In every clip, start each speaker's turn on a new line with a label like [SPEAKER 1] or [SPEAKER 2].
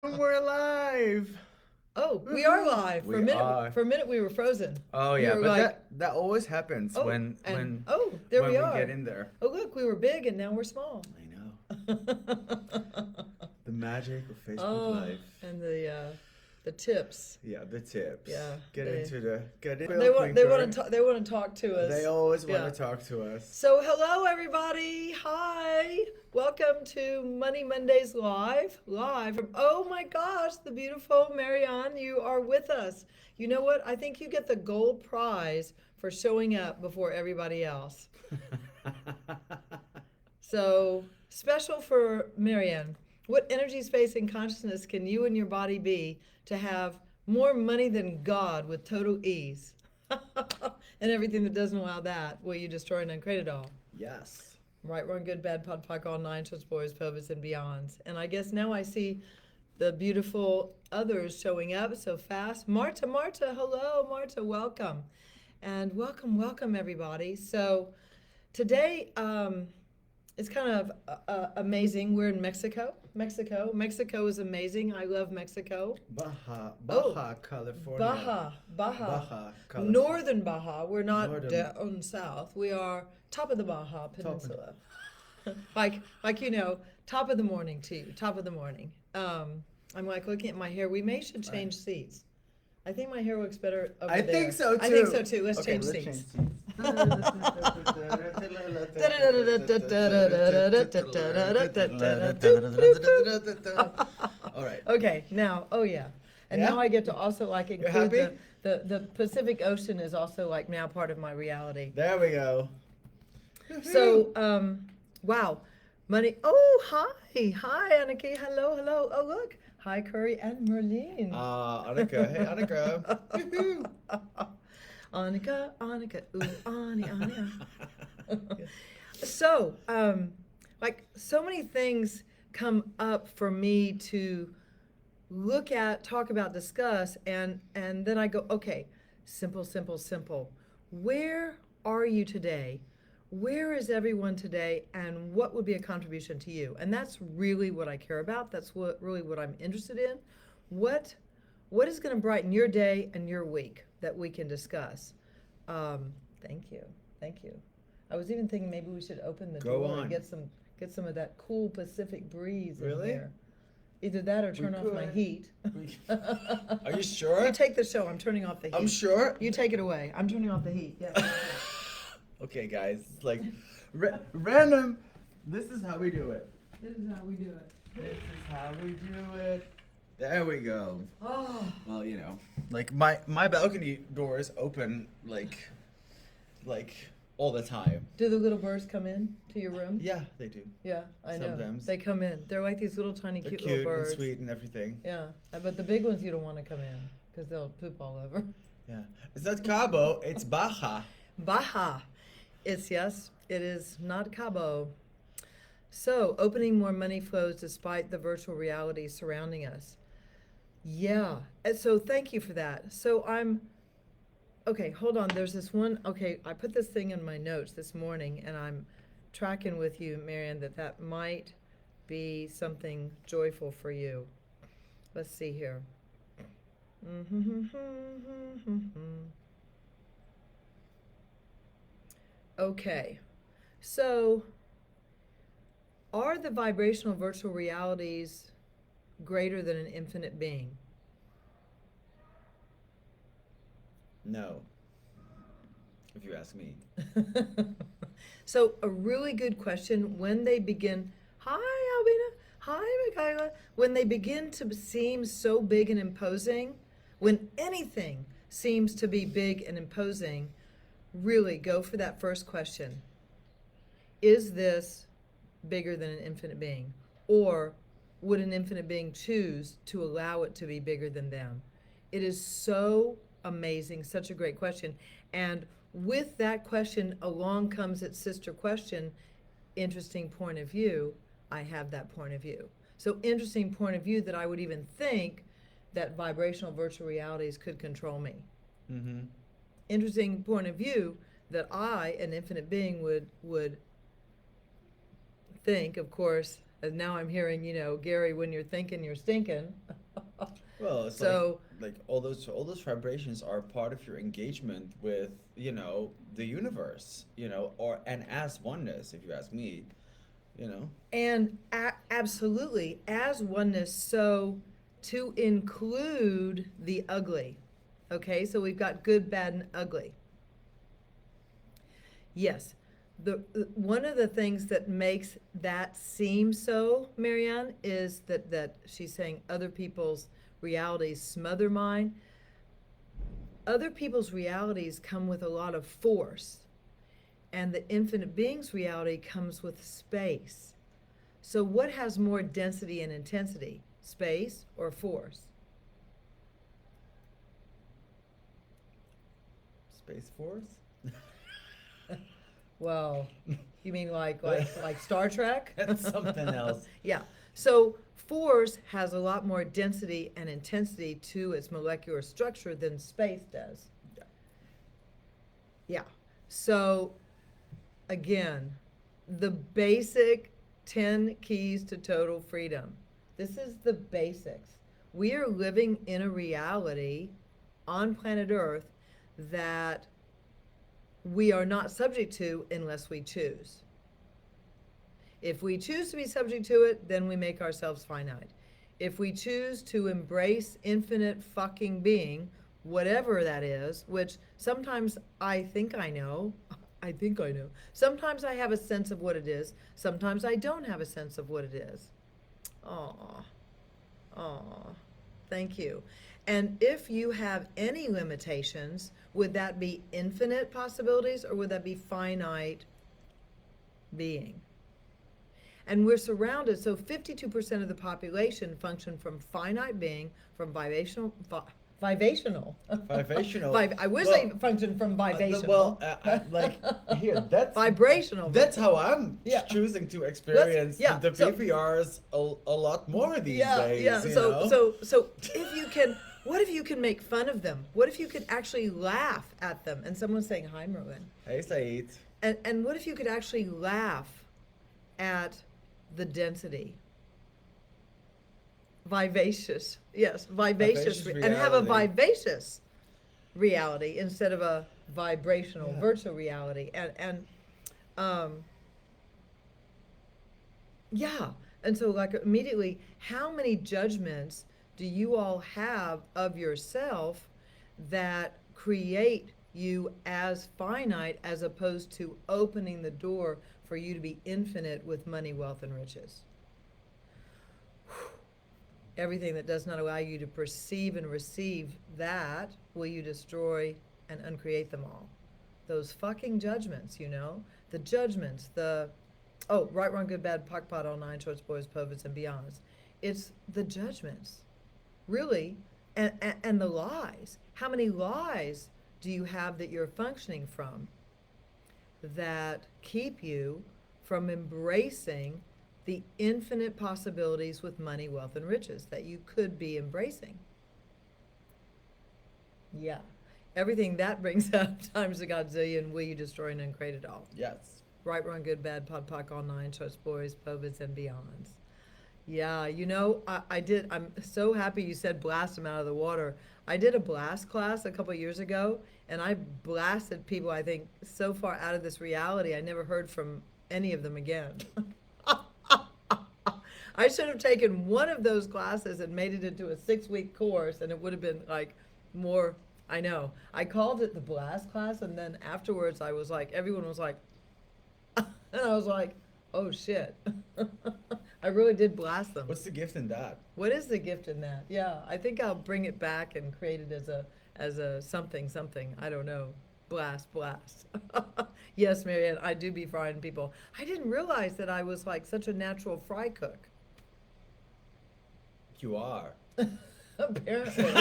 [SPEAKER 1] We're live.
[SPEAKER 2] Oh, we are live.
[SPEAKER 1] We are.
[SPEAKER 2] For a minute we were frozen.
[SPEAKER 1] Oh
[SPEAKER 2] We
[SPEAKER 1] yeah,
[SPEAKER 2] were
[SPEAKER 1] but
[SPEAKER 2] like,
[SPEAKER 1] that always happens
[SPEAKER 2] oh,
[SPEAKER 1] when
[SPEAKER 2] and
[SPEAKER 1] when
[SPEAKER 2] oh, there
[SPEAKER 1] when
[SPEAKER 2] we
[SPEAKER 1] we get
[SPEAKER 2] are.
[SPEAKER 1] in there.
[SPEAKER 2] Oh, look, we were big and now we're small.
[SPEAKER 1] I know. The magic of Facebook
[SPEAKER 2] Oh,
[SPEAKER 1] Live.
[SPEAKER 2] and the tips.
[SPEAKER 1] Yeah, the tips.
[SPEAKER 2] Yeah,
[SPEAKER 1] Get in
[SPEAKER 2] they
[SPEAKER 1] real
[SPEAKER 2] want they want
[SPEAKER 1] quicker.
[SPEAKER 2] to they want to talk to us.
[SPEAKER 1] They always want
[SPEAKER 2] Yeah.
[SPEAKER 1] to talk to us.
[SPEAKER 2] So hello everybody. Hi. Welcome to Money Mondays live from, oh my gosh, the beautiful Marianne, you are with us. You know what? I think you get the gold prize for showing up before everybody else. So, special for Marianne. What energy, space, and consciousness can you and your body be to have more money than God with total ease? And everything that doesn't allow that, will you destroy and uncreate it all?
[SPEAKER 1] Yes.
[SPEAKER 2] Right, wrong, good, bad, pod, poc, all nine, such boys, pelvis, and beyonds. And I guess now I see the beautiful others showing up so fast. Marta, hello, Marta, welcome. And welcome, everybody. So today, it's kind of amazing. We're in Mexico. Mexico is amazing. I love Mexico.
[SPEAKER 1] Baja California.
[SPEAKER 2] Baja.
[SPEAKER 1] California.
[SPEAKER 2] Northern Baja. We're not
[SPEAKER 1] Northern.
[SPEAKER 2] down south. We are top of the Baja Peninsula. like top of the morning to you. Top of the morning. I'm like looking at my hair. We should change seats. I think my hair looks better over
[SPEAKER 1] I
[SPEAKER 2] there.
[SPEAKER 1] think so too.
[SPEAKER 2] I think so too. Let's
[SPEAKER 1] Okay,
[SPEAKER 2] change
[SPEAKER 1] let's
[SPEAKER 2] seats.
[SPEAKER 1] All right.
[SPEAKER 2] Okay, now, oh yeah. And
[SPEAKER 1] Yeah?
[SPEAKER 2] now I get to also like
[SPEAKER 1] You're
[SPEAKER 2] include
[SPEAKER 1] happy?
[SPEAKER 2] the Pacific Ocean is also like now part of my reality.
[SPEAKER 1] There we go.
[SPEAKER 2] So, wow. Money. Oh, hi, Annika. Hello. Oh, look. Hi, Curry and Merlin.
[SPEAKER 1] Annika. Hey, Annika.
[SPEAKER 2] Annika. Ooh, Annie. So, like so many things come up for me to look at, talk about, discuss, and then I go, okay, simple. Where are you today? Where is everyone today, and what would be a contribution to you? And that's really what I care about. That's really what I'm interested in. What is going to brighten your day and your week that we can discuss? Thank you. I was even thinking maybe we should open the
[SPEAKER 1] Go
[SPEAKER 2] door
[SPEAKER 1] on.
[SPEAKER 2] and get some of that cool Pacific breeze in
[SPEAKER 1] Really?
[SPEAKER 2] here. Either that or turn off my
[SPEAKER 1] could.
[SPEAKER 2] heat.
[SPEAKER 1] Are you sure?
[SPEAKER 2] You take the show. I'm turning off the heat.
[SPEAKER 1] I'm sure.
[SPEAKER 2] You take it away. I'm turning off the heat. Yes.
[SPEAKER 1] Okay, guys. It's like random. This is how we do it.
[SPEAKER 2] This is how we do it.
[SPEAKER 1] This is how we do it. There we go.
[SPEAKER 2] Oh.
[SPEAKER 1] Well, like my balcony doors open like all the time.
[SPEAKER 2] Do the little birds come in to your room?
[SPEAKER 1] Yeah, they do.
[SPEAKER 2] Yeah, I know.
[SPEAKER 1] Sometimes.
[SPEAKER 2] They come in. They're like these little tiny
[SPEAKER 1] They're
[SPEAKER 2] cute
[SPEAKER 1] cute
[SPEAKER 2] little birds.
[SPEAKER 1] and sweet and everything.
[SPEAKER 2] Yeah, but the big ones you don't want to come in because they'll poop all over.
[SPEAKER 1] Yeah. It's not Cabo, it's Baja.
[SPEAKER 2] Baja. It is not Cabo. So, opening more money flows despite the virtual reality surrounding us. Yeah. And so, thank you for that. So, okay, hold on. There's this one. Okay, I put this thing in my notes this morning, and I'm tracking with you, Marianne, that might be something joyful for you. Let's see here. Okay, so are the vibrational virtual realities greater than an infinite being?
[SPEAKER 1] No. If you ask me.
[SPEAKER 2] So a really good question when they begin, hi Albina, hi Michaela, when they begin to seem so big and imposing, when anything seems to be big and imposing, really go for that first question. Is this bigger than an infinite being? Or would an infinite being choose to allow it to be bigger than them? It is so amazing, such a great question. And with that question, along comes its sister question, interesting point of view. I have that point of view. So interesting point of view that I would even think that vibrational virtual realities could control me.
[SPEAKER 1] Mm-hmm.
[SPEAKER 2] Interesting point of view that I, an infinite being, would think, of course, And now I'm hearing, Gary, when you're thinking, you're stinking.
[SPEAKER 1] Well, it's
[SPEAKER 2] So,
[SPEAKER 1] like all those vibrations are part of your engagement with, the universe, or and as oneness, if you ask me, you know.
[SPEAKER 2] and absolutely, as oneness, so to include the ugly. Okay, so we've got good, bad, and ugly. Yes. One of the things that makes that seem so, Marianne, is that she's saying other people's realities smother mine. Other people's realities come with a lot of force, and the infinite being's reality comes with space. So what has more density and intensity, space or force?
[SPEAKER 1] Space Force?
[SPEAKER 2] Well, you mean like Star Trek?
[SPEAKER 1] That's something else.
[SPEAKER 2] Yeah. So force has a lot more density and intensity to its molecular structure than space does.
[SPEAKER 1] Yeah.
[SPEAKER 2] Yeah. So again, the basic 10 keys to total freedom. This is the basics. We are living in a reality on planet Earth that we are not subject to unless we choose. If we choose to be subject to it, then we make ourselves finite. If we choose to embrace infinite fucking being, whatever that is, which sometimes I think I know, Sometimes I have a sense of what it is. Sometimes I don't have a sense of what it is. Aw. Thank you. And if you have any limitations, would that be infinite possibilities or would that be finite being? And we're surrounded, so 52% of the population function from finite being, from vivational.
[SPEAKER 1] Vivational.
[SPEAKER 2] I wish they functioned from vivational.
[SPEAKER 1] Here, that's
[SPEAKER 2] vibrational.
[SPEAKER 1] That's how I'm
[SPEAKER 2] Yeah.
[SPEAKER 1] choosing to experience the
[SPEAKER 2] So-
[SPEAKER 1] PPRs a lot more these days.
[SPEAKER 2] Yeah.
[SPEAKER 1] You
[SPEAKER 2] So
[SPEAKER 1] know?
[SPEAKER 2] if you can, what if you can make fun of them? What if you could actually laugh at them? And someone's saying, "Hi, Merlin."
[SPEAKER 1] Hey, Said.
[SPEAKER 2] And what if you could actually laugh at the density? Vivacious, yes, vivacious,
[SPEAKER 1] Vivacious
[SPEAKER 2] and have a
[SPEAKER 1] reality.
[SPEAKER 2] vivacious reality instead of a vibrational,
[SPEAKER 1] Yeah.
[SPEAKER 2] virtual reality. And yeah, and so like immediately, how many judgments do you all have of yourself that create you as finite as opposed to opening the door for you to be infinite with money, wealth, and riches? Everything that does not allow you to perceive and receive that, will you destroy and uncreate them all? Those fucking judgments, the judgments, right, wrong, good, bad, pock, pot, all nine, shorts, boys, povits, and beyonds. It's the judgments, really, and the lies. How many lies do you have that you're functioning from that keep you from embracing the infinite possibilities with money, wealth, and riches that you could be embracing? Yeah. Everything that brings up times a godzillion, will you destroy and uncreate it all?
[SPEAKER 1] Yes.
[SPEAKER 2] Right, wrong, good, bad, pod, pock, all nine, shorts, boys, povits, and beyonds. Yeah, I did. I'm so happy you said blast them out of the water. I did a blast class a couple years ago, and I blasted people, I think, so far out of this reality, I never heard from any of them again. I should have taken one of those classes and made it into a 6-week course, and it would have been like more. I know. I called it the blast class, and then afterwards I was like, everyone was like, and I was like, oh shit. I really did blast them.
[SPEAKER 1] What's the gift in that?
[SPEAKER 2] What is the gift in that? Yeah, I think I'll bring it back and create it as a something. I don't know. Blast. Yes, Marianne, I do be frying people. I didn't realize that I was like such a natural fry cook.
[SPEAKER 1] You are.
[SPEAKER 2] Apparently.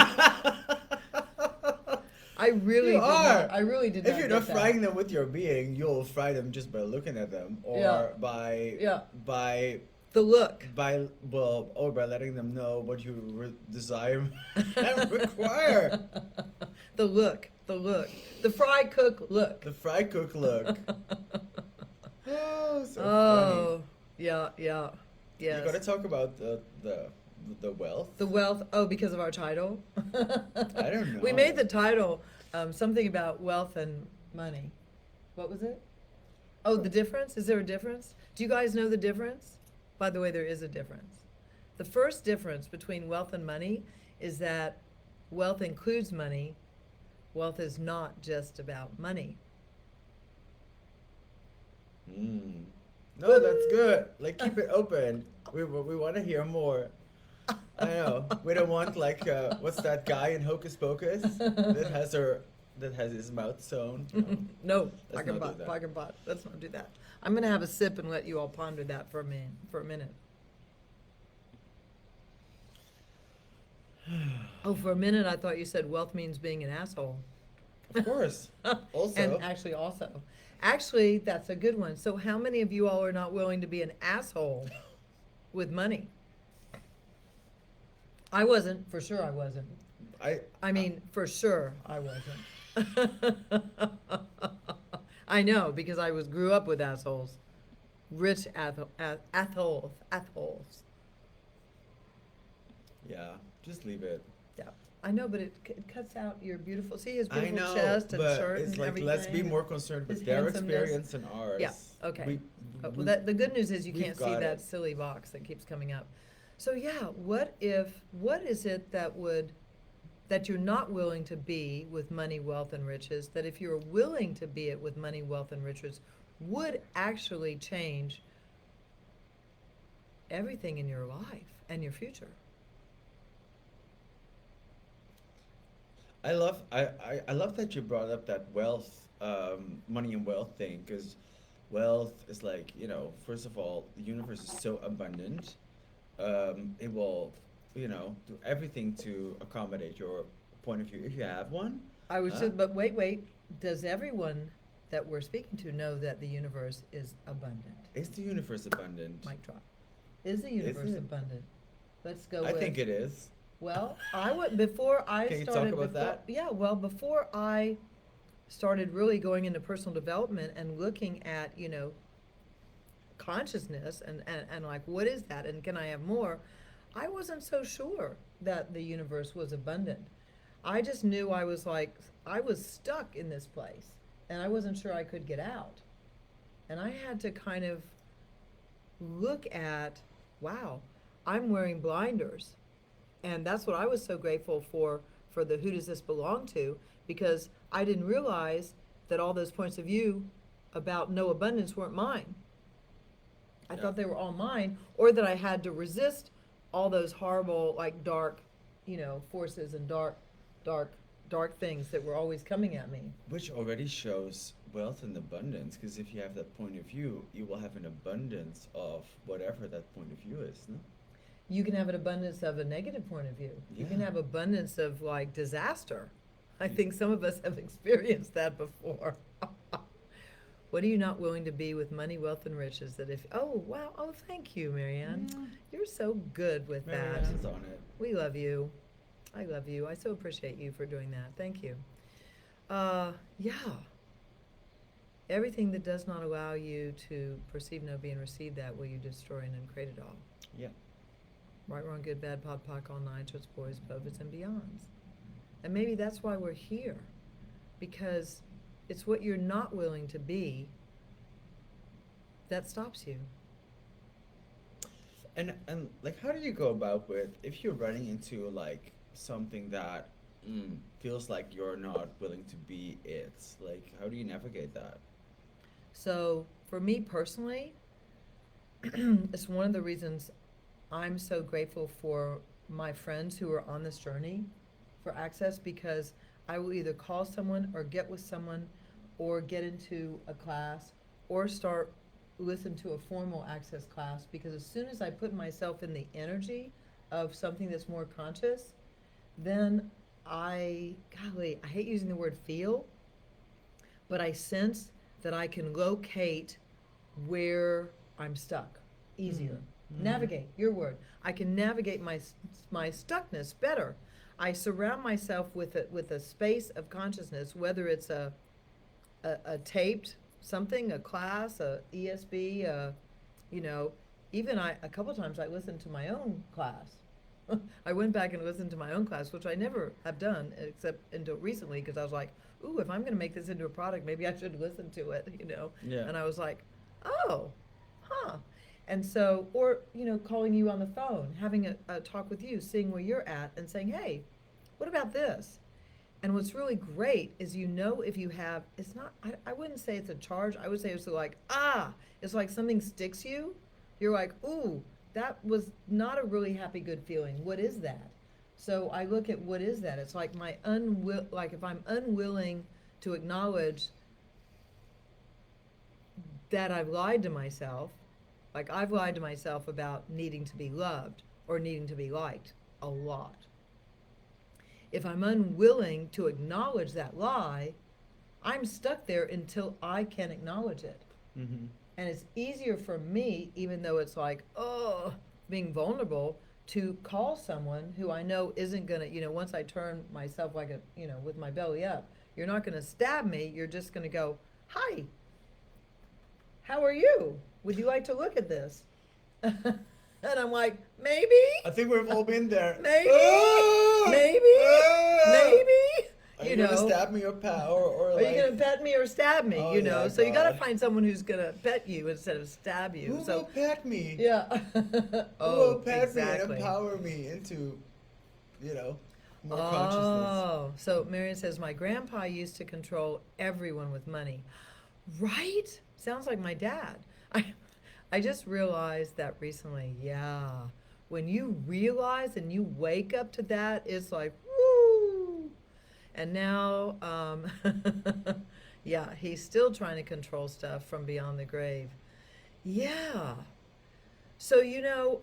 [SPEAKER 2] I really
[SPEAKER 1] You are.
[SPEAKER 2] I really did not.
[SPEAKER 1] If you're
[SPEAKER 2] get
[SPEAKER 1] not
[SPEAKER 2] that.
[SPEAKER 1] frying them with your being, you'll fry them just by looking at them, or
[SPEAKER 2] Yeah.
[SPEAKER 1] by
[SPEAKER 2] The look.
[SPEAKER 1] or by letting them know what you desire and require.
[SPEAKER 2] The look. The fry cook look.
[SPEAKER 1] The fry cook look. Oh, so
[SPEAKER 2] Oh, yeah.
[SPEAKER 1] You got to
[SPEAKER 2] Yes.
[SPEAKER 1] talk about the wealth.
[SPEAKER 2] The wealth, oh, because of our title?
[SPEAKER 1] I don't
[SPEAKER 2] We made
[SPEAKER 1] know.
[SPEAKER 2] the title something about wealth and money. What was it? Oh, the difference? Is there a difference? Do you guys know the difference? By the way, there is a difference. The first difference between wealth and money is that wealth includes money. Wealth is not just about money.
[SPEAKER 1] Mm. No, that's good. Like keep it open. We want to hear more. I know. We don't want like what's that guy in Hocus Pocus that has her that has his mouth sewn? No,
[SPEAKER 2] No,
[SPEAKER 1] let's not do that.
[SPEAKER 2] pocket pot. Let's not do that. I'm gonna have a sip and let you all ponder that for a minute. Oh, for a minute I thought you said wealth means being an asshole.
[SPEAKER 1] Of course. Also,
[SPEAKER 2] And actually, that's a good one. So how many of you all are not willing to be an asshole with money? I wasn't, for sure I wasn't.
[SPEAKER 1] I
[SPEAKER 2] I mean, for sure I wasn't. I know, because I grew up with assholes. Rich assholes.
[SPEAKER 1] yeah, just leave it.
[SPEAKER 2] Yeah, I know, but it cuts out your beautiful, see his
[SPEAKER 1] I
[SPEAKER 2] beautiful
[SPEAKER 1] know,
[SPEAKER 2] chest and
[SPEAKER 1] but
[SPEAKER 2] shirt
[SPEAKER 1] it's
[SPEAKER 2] and
[SPEAKER 1] like
[SPEAKER 2] everything.
[SPEAKER 1] let's be more concerned with
[SPEAKER 2] His
[SPEAKER 1] their
[SPEAKER 2] handsomeness.
[SPEAKER 1] experience and ours.
[SPEAKER 2] Yeah, okay.
[SPEAKER 1] We,
[SPEAKER 2] Well, the good news is you
[SPEAKER 1] we've
[SPEAKER 2] can't see
[SPEAKER 1] got
[SPEAKER 2] that
[SPEAKER 1] it.
[SPEAKER 2] silly box that keeps coming up. So yeah, what is it that you're not willing to be with money, wealth, and riches, that if you're willing to be it with money, wealth, and riches, would actually change everything in your life and your future?
[SPEAKER 1] I love that you brought up that wealth, money and wealth thing, because wealth is like, first of all, the universe is so abundant. It will, do everything to accommodate your point of view if you have one.
[SPEAKER 2] I was
[SPEAKER 1] Huh?
[SPEAKER 2] just, but wait, does everyone that we're speaking to know that the universe is abundant?
[SPEAKER 1] Is the universe abundant?
[SPEAKER 2] Mic drop. Is the universe
[SPEAKER 1] it?
[SPEAKER 2] abundant? Let's go
[SPEAKER 1] I
[SPEAKER 2] with.
[SPEAKER 1] think it is.
[SPEAKER 2] Well, I would, before I
[SPEAKER 1] Can you talk
[SPEAKER 2] started.
[SPEAKER 1] about that?
[SPEAKER 2] Yeah, well, before I started really going into personal development and looking at, consciousness and like, what is that? And can I have more? I wasn't so sure that the universe was abundant. I just knew I was stuck in this place and I wasn't sure I could get out. And I had to kind of look at, wow, I'm wearing blinders. And that's what I was so grateful for the Who Does This Belong To, because I didn't realize that all those points of view about no abundance weren't mine. I
[SPEAKER 1] Yeah.
[SPEAKER 2] thought they were all mine, or that I had to resist all those horrible, like dark, forces and dark things that were always coming at me.
[SPEAKER 1] Which already shows wealth and abundance, because if you have that point of view, you will have an abundance of whatever that point of view is, no?
[SPEAKER 2] You can have an abundance of a negative point of view. You can
[SPEAKER 1] Yeah.
[SPEAKER 2] have abundance of like disaster. I think some of us have experienced that before. What are you not willing to be with money, wealth, and riches? That if, oh, wow, oh, thank you, Marianne. You're so good with that.
[SPEAKER 1] Marianne's on it.
[SPEAKER 2] We love you. I love you. I so appreciate you for doing that. Thank you. Yeah. Everything that does not allow you to perceive, know, be, and receive that, will you destroy and then create it all?
[SPEAKER 1] Yeah.
[SPEAKER 2] Right, wrong, good, bad, pod, poc, all nine, shorts, boys, povers, and beyonds. And maybe that's why we're here, because it's what you're not willing to be that stops you.
[SPEAKER 1] And like, how do you go about with if you're running into like something that feels like you're not willing to be it? Like, how do you navigate that?
[SPEAKER 2] So for me personally, it's one of the reasons I'm so grateful for my friends who are on this journey for access, because I will either call someone or get with someone or get into a class or listen to a formal access class, because as soon as I put myself in the energy of something that's more conscious, then I hate using the word feel, but I sense that I can locate where I'm stuck easier. Navigate, your word. I can navigate my stuckness better. I surround myself with a space of consciousness, whether it's a taped something, a class, a ESB, even a couple times I listened to my own class. I went back and listened to my own class, which I never have done except until recently, because I was like, ooh, if I'm going to make this into a product, maybe I should listen to it, you know?
[SPEAKER 1] Yeah.
[SPEAKER 2] And I was like, oh, huh. And so, or, you know, calling you on the phone, having a talk with you, seeing where you're at, and saying, hey, what about this? And what's really great is, you know, if you have, it's not, I wouldn't say it's a charge. I would say it's like, it's like something sticks you. You're like, ooh, that was not a really happy, good feeling. What is that? So I look at what is that? It's like like if I'm unwilling to acknowledge that I've lied to myself, like I've lied to myself about needing to be loved or needing to be liked a lot. If I'm unwilling to acknowledge that lie, I'm stuck there until I can acknowledge it.
[SPEAKER 1] Mm-hmm.
[SPEAKER 2] And it's easier for me, even though it's like, oh, being vulnerable, to call someone who I know isn't gonna, you know, once I turn myself like a, you know, with my belly up, you're not gonna stab me, you're just gonna go, hi, how are you? Would you like to look at this? And I'm like, maybe,
[SPEAKER 1] I think we've all been there.
[SPEAKER 2] maybe,
[SPEAKER 1] Ah!
[SPEAKER 2] maybe,
[SPEAKER 1] Ah!
[SPEAKER 2] maybe,
[SPEAKER 1] Are
[SPEAKER 2] you
[SPEAKER 1] you
[SPEAKER 2] know.
[SPEAKER 1] gonna stab me or power or
[SPEAKER 2] Are
[SPEAKER 1] like?
[SPEAKER 2] you gonna pet me or stab me?
[SPEAKER 1] Oh,
[SPEAKER 2] You know,
[SPEAKER 1] yeah,
[SPEAKER 2] so you gotta
[SPEAKER 1] God.
[SPEAKER 2] find someone who's gonna pet you instead of stab you.
[SPEAKER 1] Who
[SPEAKER 2] So
[SPEAKER 1] will pet me?
[SPEAKER 2] yeah.
[SPEAKER 1] Who
[SPEAKER 2] Oh,
[SPEAKER 1] will pet
[SPEAKER 2] exactly.
[SPEAKER 1] me and empower me into, you know, more consciousness?
[SPEAKER 2] Oh, so Marion says, my grandpa used to control everyone with money. Right? Sounds like my dad. I just realized that recently. Yeah. When you realize and you wake up to that, it's like, woo. And now, yeah, he's still trying to control stuff from beyond the grave. Yeah. So, you know,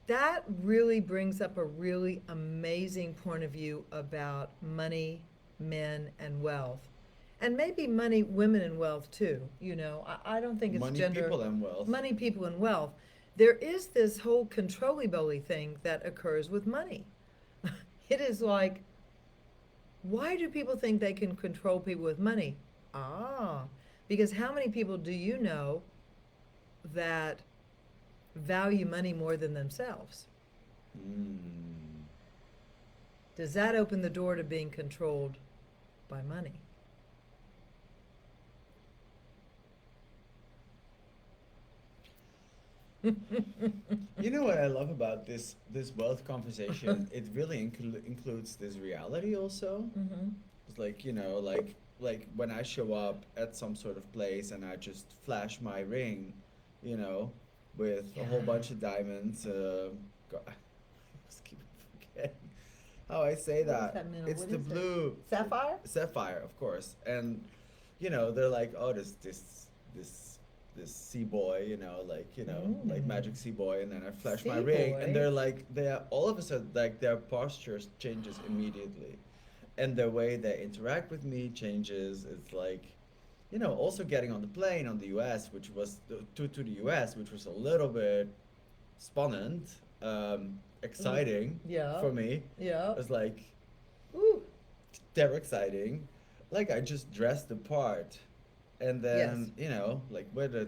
[SPEAKER 2] that really brings up a really amazing point of view about money, men, and wealth. And maybe money, women, and wealth too. You know, I don't think it's
[SPEAKER 1] Money,
[SPEAKER 2] gender.
[SPEAKER 1] people, and wealth.
[SPEAKER 2] Money, people, and wealth. There is this whole controllability thing that occurs with money. It is like, why do people think they can control people with money? Because how many people do you know that value money more than themselves?
[SPEAKER 1] Mm.
[SPEAKER 2] Does that open the door to being controlled by money?
[SPEAKER 1] You know what I love about this wealth conversation? It really includes this reality also.
[SPEAKER 2] Mm-hmm.
[SPEAKER 1] It's like, you know, like when I show up at some sort of place and I just flash my ring, you know, with a whole bunch of diamonds. God, I just keep forgetting how I say
[SPEAKER 2] What is
[SPEAKER 1] that.
[SPEAKER 2] that middle?
[SPEAKER 1] It's
[SPEAKER 2] What
[SPEAKER 1] the
[SPEAKER 2] is it?
[SPEAKER 1] blue
[SPEAKER 2] Sapphire?
[SPEAKER 1] sapphire, of course. And you know, they're like, oh, this sea boy, you know, like magic sea boy, and then I flash my
[SPEAKER 2] Sea
[SPEAKER 1] ring,
[SPEAKER 2] boy?
[SPEAKER 1] and they're like, they are all of a sudden like their posture changes immediately, and the way they interact with me changes. It's like, you know, also getting on the plane on the U.S., which was to the U.S., which was a little bit spannend, exciting
[SPEAKER 2] Yeah.
[SPEAKER 1] for me.
[SPEAKER 2] Yeah.
[SPEAKER 1] It was like,
[SPEAKER 2] Ooh.
[SPEAKER 1] they're exciting. Like I just dressed the part, and then you know, like whether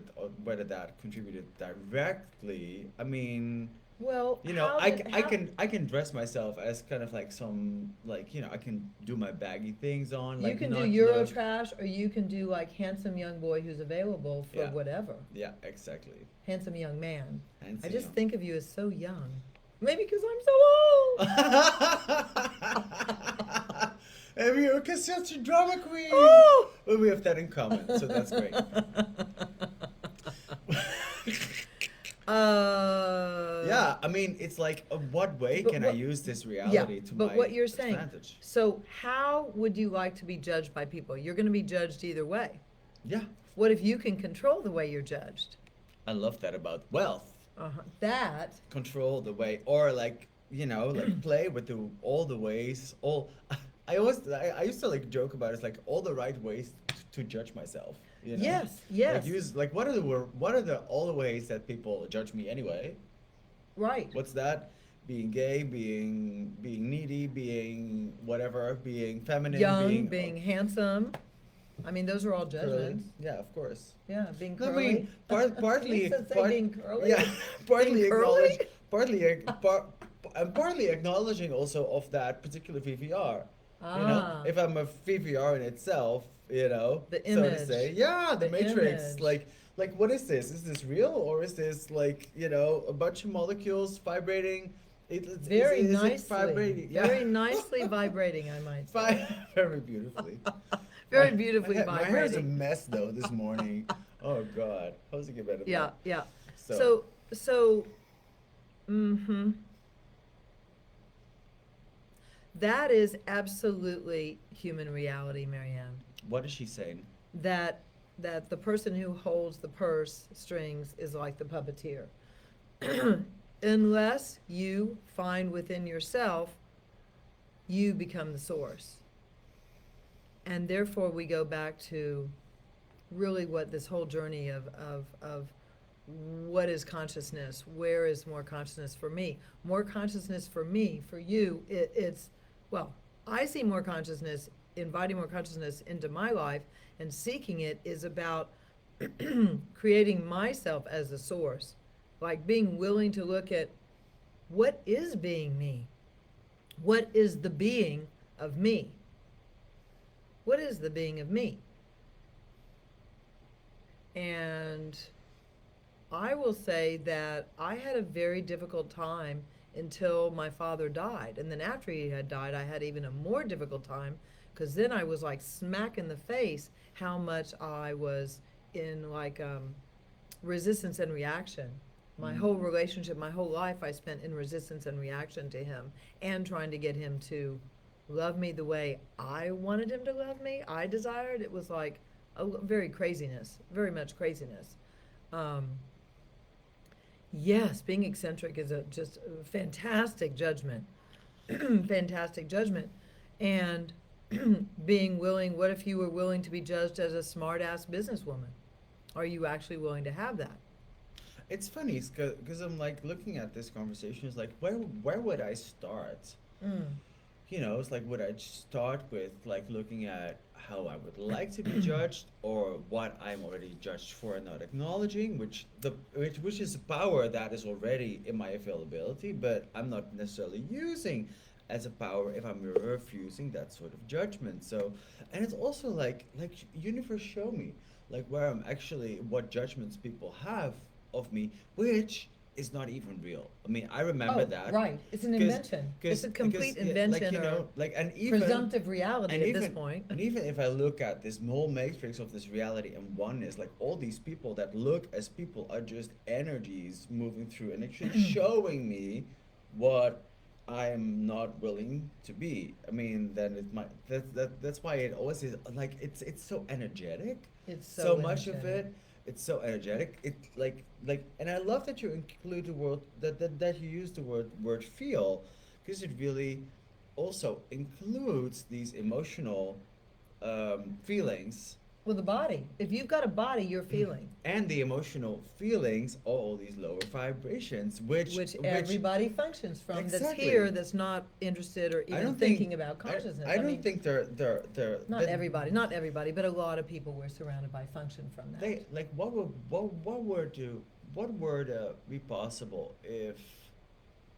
[SPEAKER 1] that contributed directly. I mean,
[SPEAKER 2] Well,
[SPEAKER 1] you know,
[SPEAKER 2] how did, how,
[SPEAKER 1] I can dress myself as kind of like some like, you know, I can do my baggy things on,
[SPEAKER 2] you
[SPEAKER 1] like
[SPEAKER 2] can do
[SPEAKER 1] not look.
[SPEAKER 2] Eurotrash, or you can do like handsome young boy who's available for
[SPEAKER 1] Yeah.
[SPEAKER 2] whatever.
[SPEAKER 1] Yeah, exactly.
[SPEAKER 2] Handsome young man.
[SPEAKER 1] Handsome
[SPEAKER 2] I just
[SPEAKER 1] young-
[SPEAKER 2] think of you as so young. Maybe because I'm so old.
[SPEAKER 1] And you're such a drama queen.
[SPEAKER 2] Oh!
[SPEAKER 1] Well, we have that in common, so that's great. Yeah, I mean, it's like, what way
[SPEAKER 2] But
[SPEAKER 1] can I use this reality to
[SPEAKER 2] but
[SPEAKER 1] my
[SPEAKER 2] what you're saying.
[SPEAKER 1] advantage?
[SPEAKER 2] So how would you like to be judged by people? You're going to be judged either way.
[SPEAKER 1] Yeah,
[SPEAKER 2] What if you can control the way you're judged?
[SPEAKER 1] I love that about wealth.
[SPEAKER 2] That.
[SPEAKER 1] Control the way, or like, you know, like play with all the ways. I used to like joke about it, it's like all the right ways to judge myself. You know?
[SPEAKER 2] Yes, yes.
[SPEAKER 1] Like what are the all the ways that people judge me anyway?
[SPEAKER 2] Right.
[SPEAKER 1] What's that? Being gay, being needy, being whatever, being feminine,
[SPEAKER 2] Young, being handsome. I mean, those are all
[SPEAKER 1] Curly.
[SPEAKER 2] judgments.
[SPEAKER 1] Yeah, of course.
[SPEAKER 2] Yeah, being
[SPEAKER 1] I
[SPEAKER 2] curly.
[SPEAKER 1] mean, partly,
[SPEAKER 2] You said say
[SPEAKER 1] part,
[SPEAKER 2] being curly?
[SPEAKER 1] yeah, partly
[SPEAKER 2] Being
[SPEAKER 1] acknowledge,
[SPEAKER 2] curly?
[SPEAKER 1] partly, and partly acknowledging also of that particular VVR. You know,
[SPEAKER 2] Ah,
[SPEAKER 1] if I'm a VVR in itself, you know,
[SPEAKER 2] the
[SPEAKER 1] so to say,
[SPEAKER 2] image.
[SPEAKER 1] yeah, the
[SPEAKER 2] The
[SPEAKER 1] Matrix,
[SPEAKER 2] image.
[SPEAKER 1] like what is this? Is this real or is this like, you know, a bunch of molecules vibrating? Is it vibrating? Yeah,
[SPEAKER 2] Very nicely vibrating, I might say.
[SPEAKER 1] very beautifully.
[SPEAKER 2] Very beautifully
[SPEAKER 1] My hair's a
[SPEAKER 2] vibrating.
[SPEAKER 1] mess though this morning. Oh God, how's it get better
[SPEAKER 2] Yeah,
[SPEAKER 1] that?
[SPEAKER 2] yeah.
[SPEAKER 1] So,
[SPEAKER 2] So, mm-hmm. That is absolutely human reality, Marianne.
[SPEAKER 1] what is she saying?
[SPEAKER 2] That that the person who holds the purse strings is like the puppeteer. Unless you find within yourself, you become the source. And therefore we go back to really what this whole journey of what is consciousness, where is more consciousness for me, more consciousness for me, for you, it's, well, I see more consciousness, inviting more consciousness into my life, and seeking it is about creating myself as a source, like being willing to look at what is being me, what is the being of me, what is the being of me. And I will say that I had a very difficult time until my father died. And then after he had died, I had even a more difficult time, because then I was like smack in the face how much I was in like resistance and reaction. My whole relationship, my whole life I spent in resistance and reaction to him, and trying to get him to love me the way I wanted him to love me, I desired. It was like a very craziness, very much craziness. Um, yes, being eccentric is just a fantastic judgment, fantastic judgment. And being willing, what if you were willing to be judged as a smart ass businesswoman? Are you actually willing to have that?
[SPEAKER 1] It's funny because I'm like looking at this conversation. It's like where would I start?
[SPEAKER 2] Mm.
[SPEAKER 1] You know, it's like would I start with like looking at how I would like to be judged or what I'm already judged for and not acknowledging, which is a power that is already in my availability, but I'm not necessarily using as a power if I'm refusing that sort of judgment. So, and it's also like universe show me like where I'm actually what judgments people have of me, which is not even real. I mean, I remember
[SPEAKER 2] Oh,
[SPEAKER 1] that.
[SPEAKER 2] right. It's an
[SPEAKER 1] Cause,
[SPEAKER 2] invention.
[SPEAKER 1] cause,
[SPEAKER 2] It's a complete
[SPEAKER 1] because, yeah, like
[SPEAKER 2] invention
[SPEAKER 1] you
[SPEAKER 2] or
[SPEAKER 1] know, like and even
[SPEAKER 2] presumptive reality
[SPEAKER 1] and
[SPEAKER 2] at
[SPEAKER 1] even
[SPEAKER 2] this point.
[SPEAKER 1] and even if I look at this whole matrix of this reality and oneness, like all these people that look as people are just energies moving through and actually showing me what I am not willing to be. I mean, then it might that's why it always is like it's so energetic.
[SPEAKER 2] It's
[SPEAKER 1] So
[SPEAKER 2] so
[SPEAKER 1] much of
[SPEAKER 2] energetic.
[SPEAKER 1] it, it's so energetic. It like, and I love that you include the word that you use the word feel, because it really also includes these emotional feelings,
[SPEAKER 2] Well, the body. If you've got a body, you're feeling,
[SPEAKER 1] and the emotional feelings are all these lower vibrations,
[SPEAKER 2] which everybody functions from. That's
[SPEAKER 1] exactly.
[SPEAKER 2] here. That's not interested or
[SPEAKER 1] I
[SPEAKER 2] even
[SPEAKER 1] don't
[SPEAKER 2] thinking
[SPEAKER 1] think
[SPEAKER 2] about consciousness.
[SPEAKER 1] I don't
[SPEAKER 2] mean,
[SPEAKER 1] think they're
[SPEAKER 2] not
[SPEAKER 1] that-
[SPEAKER 2] everybody, not everybody, but a lot of people were surrounded by function from that.
[SPEAKER 1] They like what would be possible if,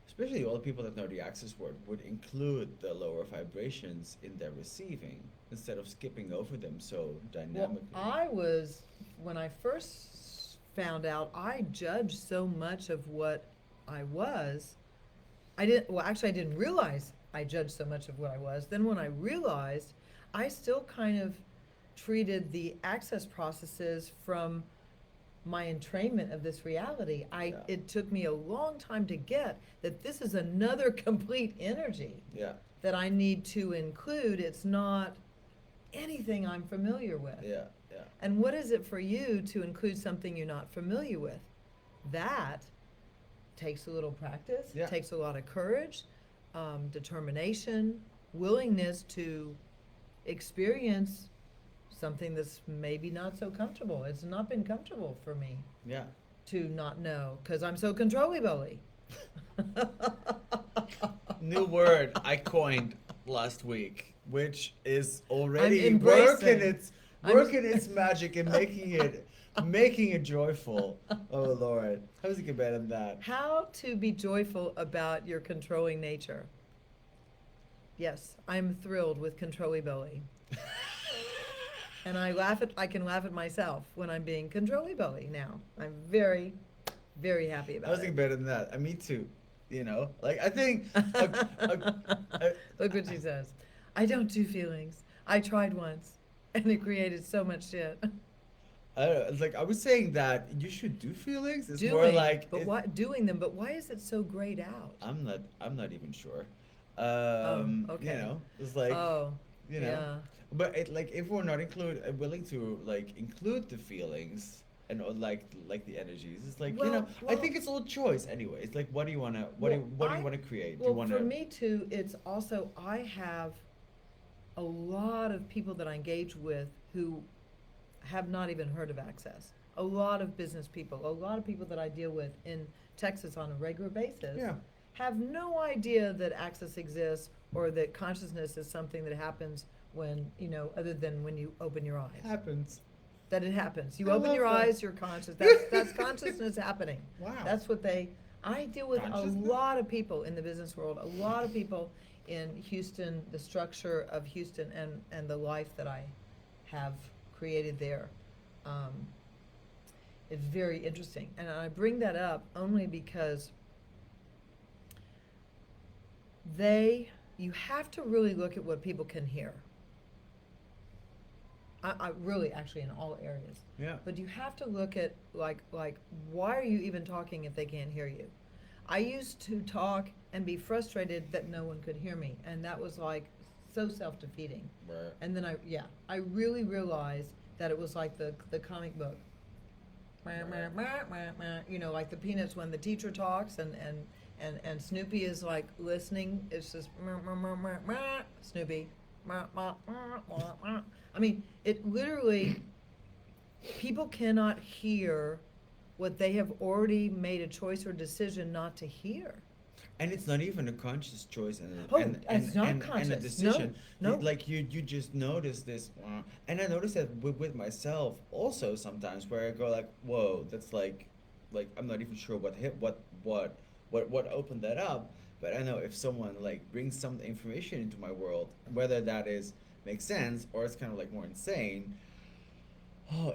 [SPEAKER 1] especially all the people that know the access word, would include the lower vibrations in their receiving instead of skipping over them so
[SPEAKER 2] Well,
[SPEAKER 1] dynamically.
[SPEAKER 2] when I first found out, I judged so much of what I was. I didn't realize I judged so much of what I was. Then when I realized, I still kind of treated the access processes from my entrainment of this reality.
[SPEAKER 1] Yeah.
[SPEAKER 2] It took me a long time to get that this is another complete energy
[SPEAKER 1] Yeah,
[SPEAKER 2] that I need to include. It's not anything I'm familiar with.
[SPEAKER 1] yeah, yeah.
[SPEAKER 2] And what is it for you to include something you're not familiar with? That takes a little practice,
[SPEAKER 1] Yeah.
[SPEAKER 2] takes a lot of courage, determination, willingness to experience something that's maybe not so comfortable. It's not been comfortable for me
[SPEAKER 1] Yeah.
[SPEAKER 2] to not know, because I'm so controllability.
[SPEAKER 1] New word I coined last week, which is already
[SPEAKER 2] I'm embracing. I'm
[SPEAKER 1] working its magic and making it joyful. Oh Lord, how does it get better than that?
[SPEAKER 2] How to be joyful about your controlling nature. Yes, I'm thrilled with controllability. And I can laugh at myself when I'm being controllability now. I'm very, very happy
[SPEAKER 1] I
[SPEAKER 2] about
[SPEAKER 1] was thinking
[SPEAKER 2] it.
[SPEAKER 1] better than that. Me too. Like I think.
[SPEAKER 2] Look what she says. I don't do feelings. I tried once, and it created so much shit.
[SPEAKER 1] I don't know, it's like I was saying that you should do feelings. It's more
[SPEAKER 2] Doing,
[SPEAKER 1] like
[SPEAKER 2] but why doing them? But why is it so grayed out?
[SPEAKER 1] I'm not even sure.
[SPEAKER 2] Oh, okay.
[SPEAKER 1] It's like,
[SPEAKER 2] Oh,
[SPEAKER 1] you know,
[SPEAKER 2] yeah.
[SPEAKER 1] but like if we're not willing to like include the feelings and like the energies, it's like I
[SPEAKER 2] Well,
[SPEAKER 1] think it's all choice anyway. It's like what do you wanna what do you wanna create? Do you
[SPEAKER 2] well, for
[SPEAKER 1] wanna
[SPEAKER 2] me too, it's also I have a lot of people that I engage with who have not even heard of Access. A lot of business people, a lot of people that I deal with in Texas on a regular basis
[SPEAKER 1] Yeah.
[SPEAKER 2] have no idea that Access exists or that consciousness is something that happens when, other than when you open your eyes.
[SPEAKER 1] happens?
[SPEAKER 2] That it happens. You
[SPEAKER 1] I
[SPEAKER 2] open
[SPEAKER 1] love
[SPEAKER 2] your
[SPEAKER 1] that.
[SPEAKER 2] eyes, you're conscious. That's consciousness happening.
[SPEAKER 1] Wow.
[SPEAKER 2] That's what I deal with a
[SPEAKER 1] Consciousness?
[SPEAKER 2] lot of people in the business world, a lot of people in Houston, the structure of Houston and the life that I have created there. It's very interesting. And I bring that up only because you have to really look at what people can hear. I really, actually, in all areas.
[SPEAKER 1] Yeah.
[SPEAKER 2] But you have to look at, like, why are you even talking if they can't hear you? I used to talk and be frustrated that no one could hear me, and that was, like, so self-defeating.
[SPEAKER 1] Right.
[SPEAKER 2] And then I really realized that it was like the comic book. Like the Peanuts when the teacher talks and Snoopy is like listening. It's just Snoopy. I mean, it literally, people cannot hear what they have already made a choice or decision not to hear.
[SPEAKER 1] And it's not even a conscious choice and
[SPEAKER 2] Oh,
[SPEAKER 1] and,
[SPEAKER 2] it's not
[SPEAKER 1] and a
[SPEAKER 2] conscious.
[SPEAKER 1] decision.
[SPEAKER 2] No.
[SPEAKER 1] Like you just notice this, and I notice that with myself also sometimes where I go like, whoa, that's like I'm not even sure what opened that up. But I know if someone like brings some information into my world, whether that is makes sense or it's kind of like more insane,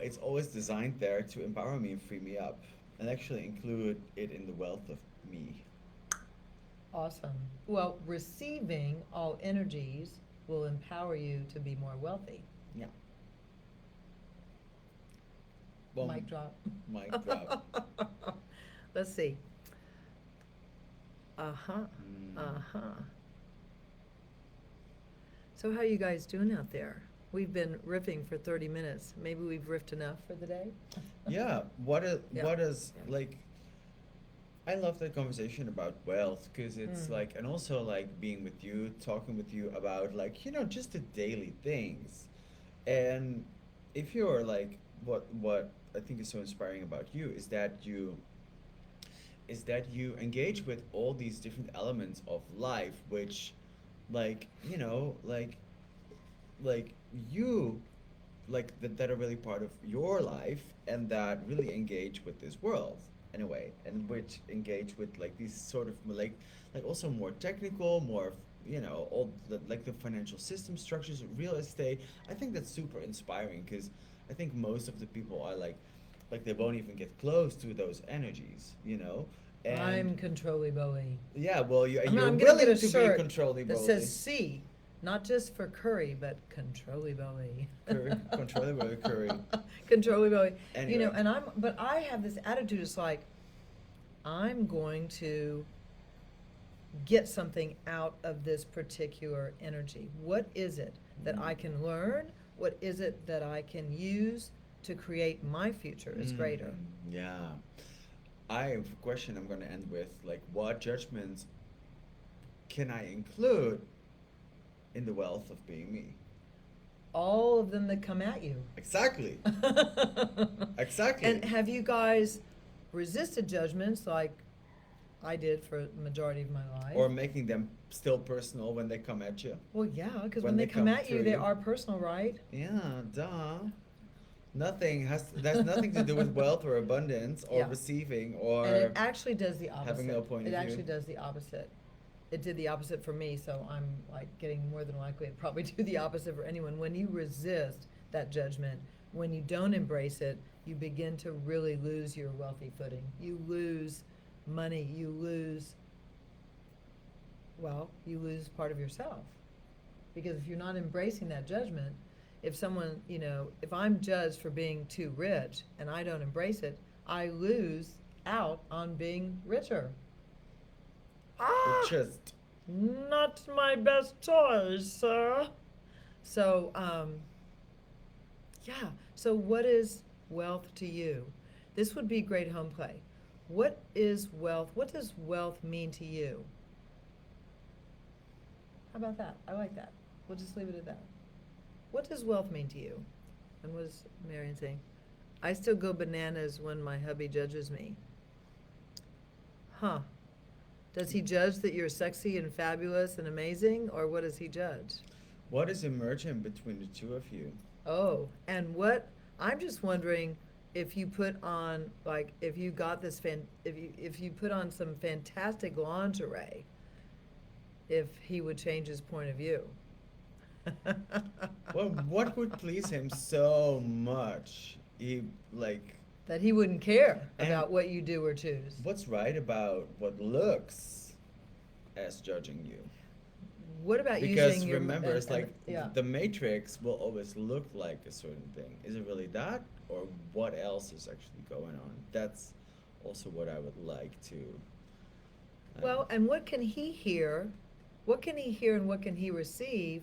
[SPEAKER 1] it's always designed there to empower me and free me up, and actually include it in the wealth of me.
[SPEAKER 2] Awesome. Well, receiving all energies will empower you to be more wealthy.
[SPEAKER 1] Yeah. Boom.
[SPEAKER 2] Mic drop.
[SPEAKER 1] Mic drop.
[SPEAKER 2] Let's see. Uh-huh.
[SPEAKER 1] Mm.
[SPEAKER 2] Uh-huh. So how are you guys doing out there? We've been riffing for 30 minutes. Maybe we've riffed enough for the day?
[SPEAKER 1] Yeah.
[SPEAKER 2] Yeah.
[SPEAKER 1] What is like? I love that conversation about wealth because it's
[SPEAKER 2] Mm.
[SPEAKER 1] like, and also like being with you, talking with you about like just the daily things, and if you're like what I think is so inspiring about you is that you engage with all these different elements of life, which like like you that are really part of your life and that really engage with this world in a way, and which engage with like these sort of like also more technical, more all the financial system structures, real estate. I think that's super inspiring because I think most of the people are like they won't even get close to those energies. And
[SPEAKER 2] I'm controlly-billy.
[SPEAKER 1] yeah, well, you're
[SPEAKER 2] I'm gonna
[SPEAKER 1] willing
[SPEAKER 2] get a
[SPEAKER 1] to
[SPEAKER 2] shirt
[SPEAKER 1] be controlling
[SPEAKER 2] that says C, not just for curry, but controlly-billy.
[SPEAKER 1] controlling curry.
[SPEAKER 2] Controlly-billy.
[SPEAKER 1] Anyway.
[SPEAKER 2] But I have this attitude, it's like, I'm going to get something out of this particular energy. What is it that I can learn? What is it that I can use to create my future is greater?
[SPEAKER 1] Yeah. I have a question I'm going to end with, like, what judgments can I include in the wealth of being me?
[SPEAKER 2] All of them that come at you.
[SPEAKER 1] Exactly. Exactly.
[SPEAKER 2] And have you guys resisted judgments like I did for the majority of my life.
[SPEAKER 1] Or making them still personal when they come at you.
[SPEAKER 2] Well, yeah, because
[SPEAKER 1] when
[SPEAKER 2] when they
[SPEAKER 1] they
[SPEAKER 2] come
[SPEAKER 1] come
[SPEAKER 2] at you,
[SPEAKER 1] through
[SPEAKER 2] they
[SPEAKER 1] you.
[SPEAKER 2] are personal, right?
[SPEAKER 1] Yeah, duh. That's nothing to do with wealth or abundance or
[SPEAKER 2] Yeah.
[SPEAKER 1] receiving
[SPEAKER 2] And it
[SPEAKER 1] or
[SPEAKER 2] actually does the opposite.
[SPEAKER 1] having no point
[SPEAKER 2] It
[SPEAKER 1] of
[SPEAKER 2] actually
[SPEAKER 1] view.
[SPEAKER 2] does the opposite. It did the opposite for me, so I'm like getting more than likely to probably do the opposite for anyone. When you resist that judgment, when you don't embrace it, you begin to really lose your wealthy footing. You lose money, you lose part of yourself. Because if you're not embracing that judgment, if someone, if I'm judged for being too rich and I don't embrace it, I lose out on being richer.
[SPEAKER 1] It
[SPEAKER 2] Ah!
[SPEAKER 1] just
[SPEAKER 2] Not my best choice, sir. So, yeah. So, what is wealth to you? This would be great home play. What is wealth? What does wealth mean to you? How about that? I like that. We'll just leave it at that. What does wealth mean to you? And what is Marion saying? I still go bananas when my hubby judges me. Huh. Does he judge that you're sexy and fabulous and amazing, or what does he judge?
[SPEAKER 1] what is emergent between the two of you?
[SPEAKER 2] Oh, and what, I'm just wondering if you put on, like, if you got this if you put on some fantastic lingerie, if he would change his point of view.
[SPEAKER 1] Well, what would please him so much? He like
[SPEAKER 2] That he wouldn't care
[SPEAKER 1] And
[SPEAKER 2] about what you do or choose.
[SPEAKER 1] what's right about what looks as judging you?
[SPEAKER 2] What about
[SPEAKER 1] Because
[SPEAKER 2] using your
[SPEAKER 1] remember, it's like
[SPEAKER 2] yeah.
[SPEAKER 1] the matrix will always look like a certain thing. Is it really that, or what else is actually going on? That's also what I would like to.
[SPEAKER 2] Well, and what can he hear? What can he hear and what can he receive?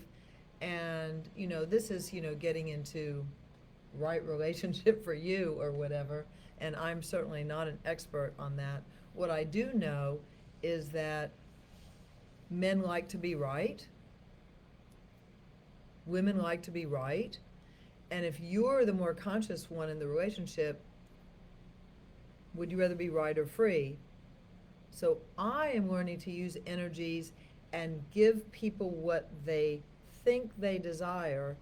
[SPEAKER 2] And, this is, getting into right relationship for you or whatever. And I'm certainly not an expert on that. What I do know is that men like to be right. Women like to be right. And if you're the more conscious one in the relationship, would you rather be right or free? So I am learning to use energies and give people what they think they desire,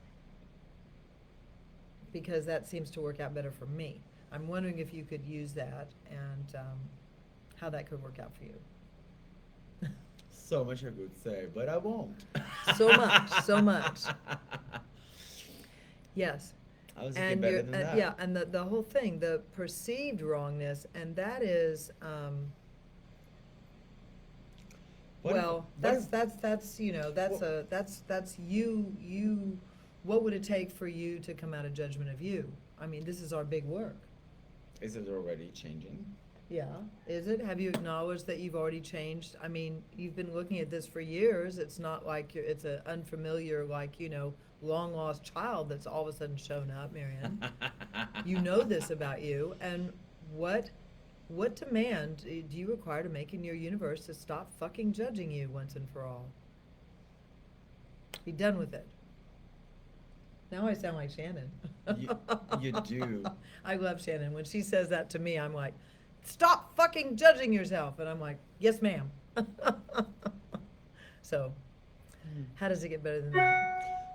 [SPEAKER 2] because that seems to work out better for me. I'm wondering if you could use that and how that could work out for you.
[SPEAKER 1] So much I could say, but I won't.
[SPEAKER 2] So much, so much. Yes.
[SPEAKER 1] I was thinking better than that.
[SPEAKER 2] Yeah, and the whole thing, the perceived wrongness, and that is,
[SPEAKER 1] What
[SPEAKER 2] that's you. What would it take for you to come out of judgment of you? I mean, this is our big work.
[SPEAKER 1] Is it already changing?
[SPEAKER 2] Yeah, is it? Have you acknowledged that you've already changed? I mean, you've been looking at this for years. It's not like it's an unfamiliar, long lost child that's all of a sudden shown up, Marianne. You know this about you, and what demand do you require to make in your universe to stop fucking judging you once and for all? Be done with it. Now I sound like Shannon.
[SPEAKER 1] You do.
[SPEAKER 2] I love Shannon. When she says that to me, I'm like, stop fucking judging yourself. And I'm like, yes, ma'am. So, how does it get better than that?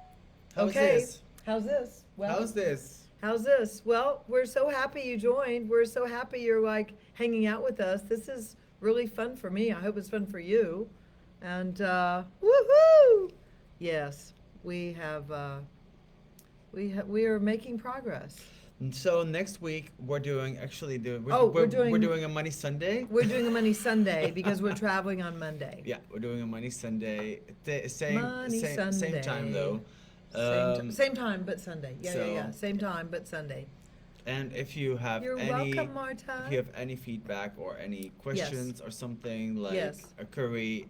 [SPEAKER 1] How's
[SPEAKER 2] Okay.
[SPEAKER 1] this?
[SPEAKER 2] How's this? Well,
[SPEAKER 1] How's this?
[SPEAKER 2] How's this? Well, we're so happy you joined. We're so happy you're hanging out with us. This is really fun for me. I hope it's fun for you. And woohoo! Yes, we have. We are making progress.
[SPEAKER 1] And so next week we're doing
[SPEAKER 2] we're
[SPEAKER 1] we're
[SPEAKER 2] doing-
[SPEAKER 1] doing a Money Sunday.
[SPEAKER 2] We're doing a Money Sunday because we're traveling on Monday.
[SPEAKER 1] Yeah, we're doing a Money Sunday. Same
[SPEAKER 2] Money
[SPEAKER 1] same time though.
[SPEAKER 2] Same time, but Sunday. Yeah.
[SPEAKER 1] so-
[SPEAKER 2] Same time, but Sunday.
[SPEAKER 1] And if you have
[SPEAKER 2] You're
[SPEAKER 1] any
[SPEAKER 2] welcome, Marta.
[SPEAKER 1] if you have any feedback or any questions or something like
[SPEAKER 2] Yes.
[SPEAKER 1] a query,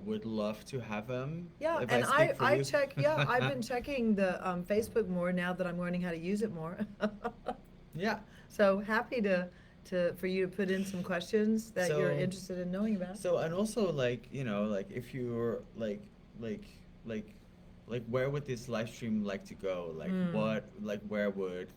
[SPEAKER 1] would love to have them.
[SPEAKER 2] Yeah,
[SPEAKER 1] if
[SPEAKER 2] and
[SPEAKER 1] speak for
[SPEAKER 2] I
[SPEAKER 1] you.
[SPEAKER 2] check. Yeah, I've been checking the Facebook more now that I'm learning how to use it more.
[SPEAKER 1] Yeah.
[SPEAKER 2] So happy to for you to put in some questions that you're
[SPEAKER 1] So-
[SPEAKER 2] interested in knowing about.
[SPEAKER 1] So and also if you're like where would this live stream like to go? Where would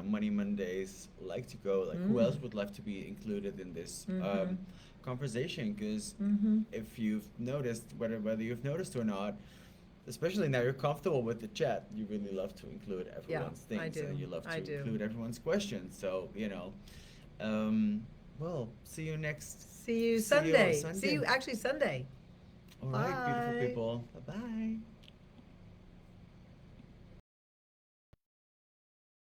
[SPEAKER 1] Money Mondays like to go? Who else would love to be included in this?
[SPEAKER 2] Mhm.
[SPEAKER 1] conversation, because
[SPEAKER 2] Mm-hmm.
[SPEAKER 1] if you've noticed, whether you've noticed or not, especially now you're comfortable with the chat, you really love to include everyone's
[SPEAKER 2] I
[SPEAKER 1] things,
[SPEAKER 2] do.
[SPEAKER 1] and you love
[SPEAKER 2] I
[SPEAKER 1] to
[SPEAKER 2] do.
[SPEAKER 1] include everyone's questions. So, um, well, see you
[SPEAKER 2] See you
[SPEAKER 1] see you on
[SPEAKER 2] Sunday. See
[SPEAKER 1] Sunday.
[SPEAKER 2] you actually Sunday.
[SPEAKER 1] All right, beautiful
[SPEAKER 2] Bye.
[SPEAKER 1] people. Bye bye.